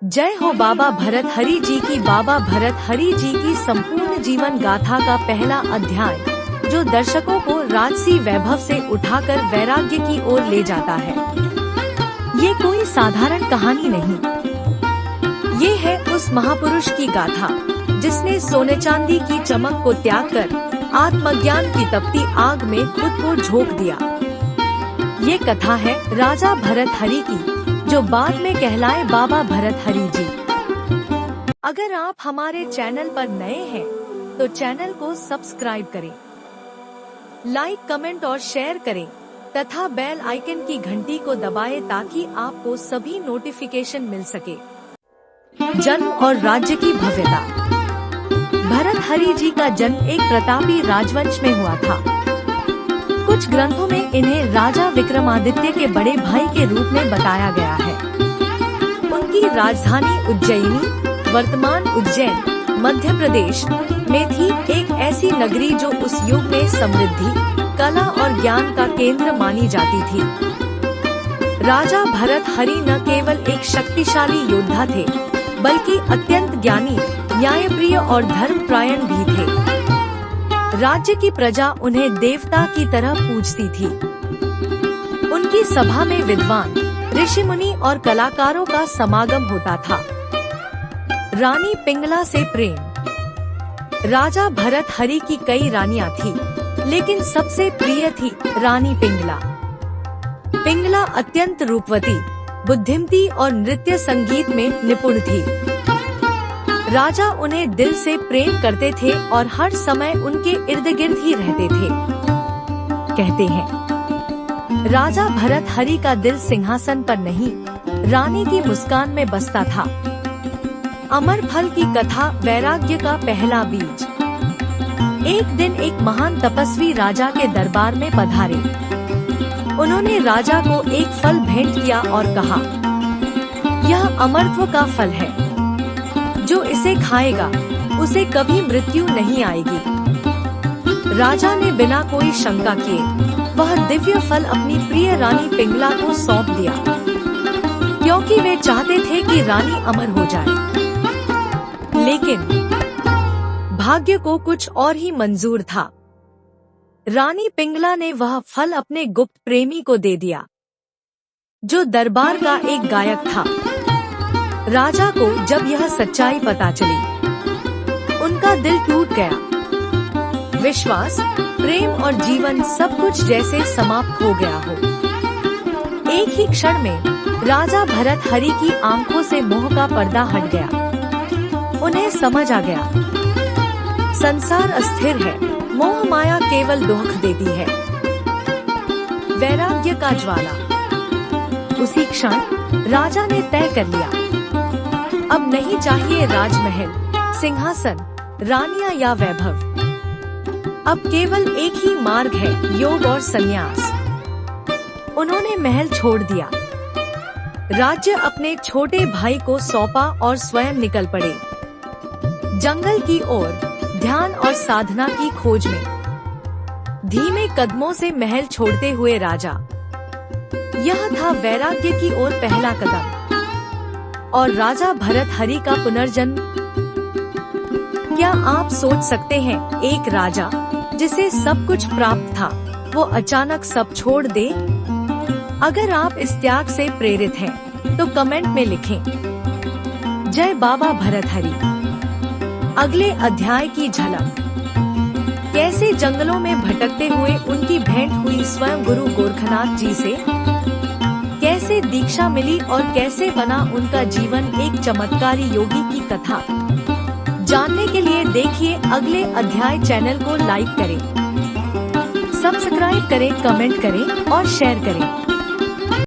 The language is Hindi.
जय हो बाबा भरत हरि जी की। बाबा भरत हरि जी की संपूर्ण जीवन गाथा का पहला अध्याय, जो दर्शकों को राजसी वैभव से उठाकर वैराग्य की ओर ले जाता है। ये कोई साधारण कहानी नहीं, ये है उस महापुरुष की गाथा जिसने सोने चांदी की चमक को त्याग कर आत्मज्ञान की तपती आग में खुद को झोंक दिया। ये कथा है राजा भरत हरि की, जो बाद में कहलाए बाबा भरत हरि जी। अगर आप हमारे चैनल पर नए हैं तो चैनल को सब्सक्राइब करें, लाइक, कमेंट और शेयर करें तथा बेल आइकन की घंटी को दबाएं ताकि आपको सभी नोटिफिकेशन मिल सके। जन्म और राज्य की भव्यता। भरत हरि जी का जन्म एक प्रतापी राजवंश में हुआ था। कुछ ग्रंथों में इन्हें राजा विक्रमादित्य के बड़े भाई के रूप में बताया गया है। उनकी राजधानी उज्जैनी, वर्तमान उज्जैन, मध्य प्रदेश में थी, एक ऐसी नगरी जो उस युग में समृद्धि, कला और ज्ञान का केंद्र मानी जाती थी। राजा भरत हरि न केवल एक शक्तिशाली योद्धा थे, बल्कि अत्यंत ज्ञानी, न्यायप्रिय और धर्मपरायण भी थे। राज्य की प्रजा उन्हें देवता की तरह पूजती थी। उनकी सभा में विद्वान, ऋषि मुनि और कलाकारों का समागम होता था। रानी पिंगला से प्रेम। राजा भरत हरि की कई रानियां थी, लेकिन सबसे प्रिय थी रानी पिंगला। पिंगला अत्यंत रूपवती, बुद्धिमती और नृत्य संगीत में निपुण थी। राजा उन्हें दिल से प्रेम करते थे और हर समय उनके इर्द गिर्द ही रहते थे। कहते हैं, राजा भरत हरि का दिल सिंहासन पर नहीं, रानी की मुस्कान में बसता था। अमर फल की कथा, वैराग्य का पहला बीज। एक दिन एक महान तपस्वी राजा के दरबार में पधारे। उन्होंने राजा को एक फल भेंट किया और कहा, यह अमरत्व का फल है, जो इसे खाएगा उसे कभी मृत्यु नहीं आएगी। राजा ने बिना कोई शंका किए वह दिव्य फल अपनी प्रिय रानी पिंगला को सौंप दिया, क्योंकि वे चाहते थे कि रानी अमर हो जाए। लेकिन भाग्य को कुछ और ही मंजूर था। रानी पिंगला ने वह फल अपने गुप्त प्रेमी को दे दिया, जो दरबार का एक गायक था। राजा को जब यह सच्चाई पता चली, उनका दिल टूट गया। विश्वास, प्रेम और जीवन सब कुछ जैसे समाप्त हो गया हो। एक ही क्षण में राजा भरत हरि की आंखों से मोह का पर्दा हट गया। उन्हें समझ आ गया, संसार अस्थिर है, मोह माया केवल धोख देती है। वैराग्य का ज्वाला। उसी क्षण राजा ने तय कर लिया, अब नहीं चाहिए राजमहल, सिंहासन, रानियां या वैभव। अब केवल एक ही मार्ग है, योग और संन्यास। उन्होंने महल छोड़ दिया, राज्य अपने छोटे भाई को सौंपा और स्वयं निकल पड़े जंगल की ओर, ध्यान और साधना की खोज में। धीमे कदमों से महल छोड़ते हुए राजा। यह था वैराग्य की ओर पहला कदम। और राजा भरत हरि का पुनर्जन्म। क्या आप सोच सकते हैं, एक राजा जिसे सब कुछ प्राप्त था, वो अचानक सब छोड़ दे? अगर आप इस त्याग से प्रेरित हैं, तो कमेंट में लिखें, जय बाबा भरत हरि। अगले अध्याय की झलक। कैसे जंगलों में भटकते हुए उनकी भेंट हुई स्वयं गुरु गोरखनाथ जी से, कैसे दीक्षा मिली और कैसे बना उनका जीवन एक चमत्कारी योगी की कथा। जानने के लिए देखिए अगले अध्याय। चैनल को लाइक करें, सब्सक्राइब करें, कमेंट करें और शेयर करें।